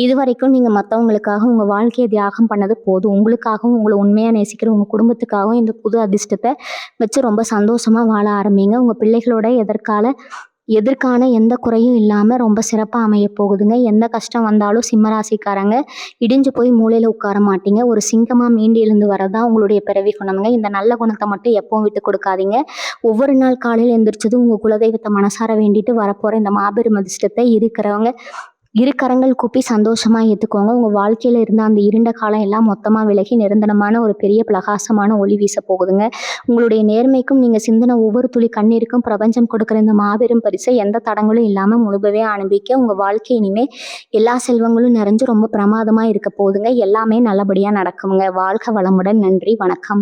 இது வரைக்கும் நீங்கள் மற்றவங்களுக்காக உங்கள் வாழ்க்கையை தியாகம் பண்ணது போதும். உங்களுக்காகவும் உங்களை உண்மையாக நேசிக்கிற உங்கள் குடும்பத்துக்காகவும் இந்த புது அதிர்ஷ்டத்தை வச்சு ரொம்ப சந்தோஷமாக வாழ ஆரம்பிங்க. உங்கள் பிள்ளைகளோட எதற்கான எந்த குறையும் இல்லாமல் ரொம்ப சிறப்பாக அமைய போகுதுங்க. எந்த கஷ்டம் வந்தாலும் சிம்மராசிக்காரங்க இடிஞ்சு போய் மூலையில் உட்கார மாட்டீங்க. ஒரு சிங்கமாக மீண்டு எழுந்து வரதான் உங்களுடைய பிறவி குணமுங்க. இந்த நல்ல குணத்தை மட்டும் எப்பவும் விட்டு கொடுக்காதீங்க. ஒவ்வொரு நாள் காலையில் எந்திரிச்சதும் உங்கள் குலதெய்வத்தை மனசார வேண்டிட்டு வரப்போகிற இந்த மாபெரும் அதிர்ஷ்டத்தை இரு கரங்கள் கூப்பி சந்தோஷமாக ஏற்றுக்கோங்க. உங்கள் வாழ்க்கையில் இருந்த அந்த இருண்ட காலம் எல்லாம் மொத்தமாக விலகி நிரந்தரமான ஒரு பெரிய பிரகாசமான ஒளி வீச போகுதுங்க. உங்களுடைய நேர்மைக்கும் நீங்கள் சிந்தின ஒவ்வொரு துளி கண்ணீருக்கும் பிரபஞ்சம் கொடுக்குற இந்த மாபெரும் பரிசை எந்த தடங்களும் இல்லாமல் முழுபவே அனுபவிக்க உங்கள் வாழ்க்கை இனிமேல் எல்லா செல்வங்களும் நிறைஞ்சு ரொம்ப பிரமாதமாக இருக்க போகுதுங்க. எல்லாமே நல்லபடியாக நடக்குங்க. வாழ்க வளமுடன். நன்றி, வணக்கம்.